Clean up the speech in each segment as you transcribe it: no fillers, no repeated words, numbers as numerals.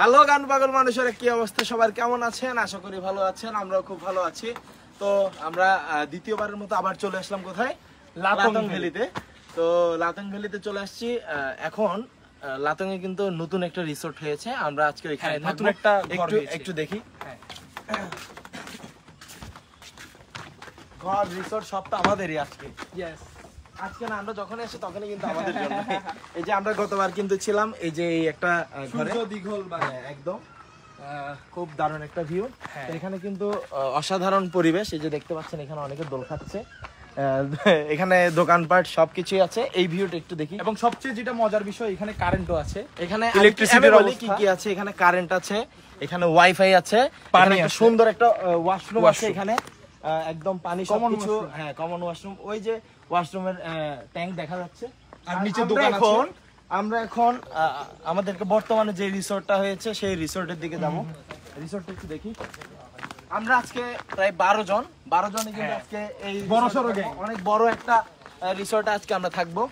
Hello গান পাগল মানুষের কি অবস্থা, সবার কেমন আছেন? আশা করি ভালো আছেন, আমরাও খুব ভালো আছি। তো আমরা দ্বিতীয়বারের মতো আবার চলে আসলাম কোথায়? লাতং ভ্যালিতে। তো লাতং ভ্যালিতে চলে আসছি। এখন লাতং এ কিন্তু নতুন একটা রিসোর্ট হয়েছে, আমরা আজকে এখানে নতুন একটা একটু দেখি। ঘর রিসোর্ট সব তো আমাদেরই আজকে। আজকে না, আমরা যখন এসে তখনই কিন্তু আমাদের জন্য। এই যে আমরা গতবার কিন্তু ছিলাম এই যে একটা ঘরে, দিঘল একদম খুব দারুণ একটা ভিউ। এখানে কিন্তু অসাধারণ পরিবেশ। এই যে দেখতে পাচ্ছেন এখানে অনেকে দোল খাচ্ছে, এখানে দোকানপাট সবকিছুই আছে। এই ভিউটা একটু দেখি। এবং সবচেয়ে যেটা মজার বিষয়, এখানে কারেন্টও আছে, এখানে ইলেকট্রিসিটির কি কি আছে, এখানে কারেন্ট আছে, এখানে ওয়াইফাই আছে, পানি আছে, সুন্দর একটা ওয়াশরুম আছে এখানে, একদম পানি সবকিছু। হ্যাঁ, কমন ওয়াশরুম। ওই যে ওয়াশরুমের ট্যাঙ্ক দেখা যাচ্ছে। আর নিচে দোকান আছে। আমরা এখন আমাদেরকে বর্তমানে যে রিসোর্টটা হয়েছে সেই রিসোর্টের দিকে যাবো। রিসোর্টটা একটু দেখি। আমরা আজকে প্রায় 12 জনে কিন্তু আজকে এই বড়সড় গ্যাং, অনেক বড় একটা রিসোর্টে আজকে আমরা থাকবো।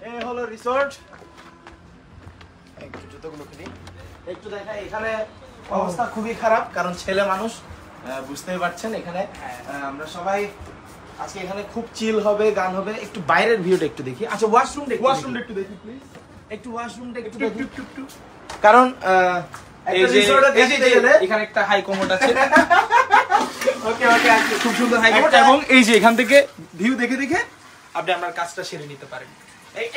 এই হলো রিসোর্ট। একটু জুতোগুলো খুলি, একটু দেখা। এখানে অবস্থা খুবই খারাপ, কারণ ছেলে মানুষ, বুঝতেই পারছেন। এখানে আমরা সবাই আজকে এখানে খুব চিল হবে, গান হবে। একটু বাইরের ভিউটা একটু দেখি। আচ্ছা, ওয়াশরুমটা একটু দেখি প্লিজ। একটু ওয়াশরুমটা একটু দেখি, কারণ এই যে এখানে একটা হাই কমোড আছে। ওকে খুব সুন্দর হাই কমোড, এবং এই যে এখান থেকে ভিউ দেখে দেখে আপনি আপনার কাজটা সেরে নিতে পারেন।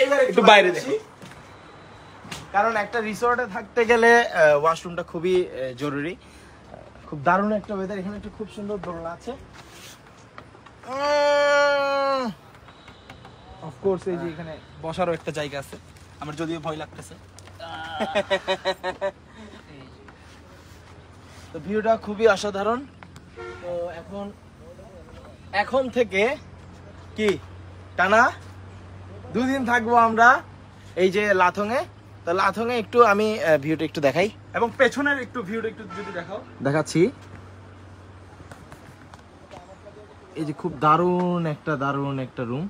এইবার একটু বাইরে দেখি, কারণ একটা রিসোর্টে থাকতে গেলে ওয়াশরুমটা খুবই জরুরি। খুব দারুণ একটা ওয়েদার। এখানে একটা খুব সুন্দর দোলনা আছে। অফকোর্স এই যে এখানে বসারও একটা জায়গা আছে, আমার যদিও ভয় লাগতেছে। তো ভিউটা খুবই অসাধারণ। তো এখন থেকে কি টানা 2 দিন থাকবো আমরা এই যে লাথং এ। তো লাথং এ একটু আমি ভিউটা একটু দেখাই, এবং পেছনের একটু ভিউটা একটু যদি দেখাও। দেখাচ্ছি। এই যে খুব দারুণ একটা রুম।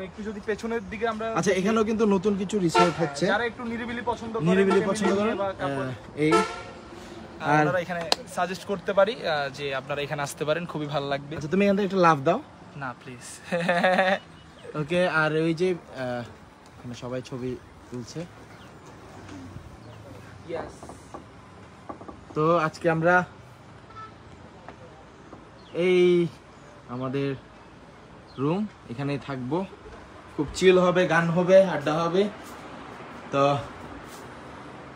একটু যদি পেছনের দিকে আমরা, আচ্ছা, এখানেও কিন্তু নতুন কিছু রিসোর্ট হচ্ছে। যারা একটু নিরিবিলি পছন্দ করেন, এই আপনারা এখানে সাজেস্ট করতে পারি যে আপনারা এখানে আসতে পারেন, খুবই ভালো লাগবে। আচ্ছা, তুমি এখান থেকে একটু লাভ দাও না প্লিজ। ওকে। আর ওই যে এখানে সবাই ছবি তুলছে। তো আজকে আমরা এই আমাদের রুম এখানেই থাকবো। খুব চিল হবে, গান হবে, আড্ডা হবে। তো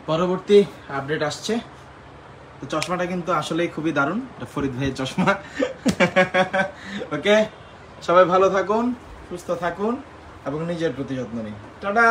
পরবর্তী আপডেট আসছে। তো চশমাটা কিন্তু আসলেই খুবই দারুণ, ফরিদ ভাইয়ের চশমা। ওকে, সবাই ভালো থাকুন, সুস্থ থাকুন এবং নিজের প্রতি যত্ন নিন। টাটা।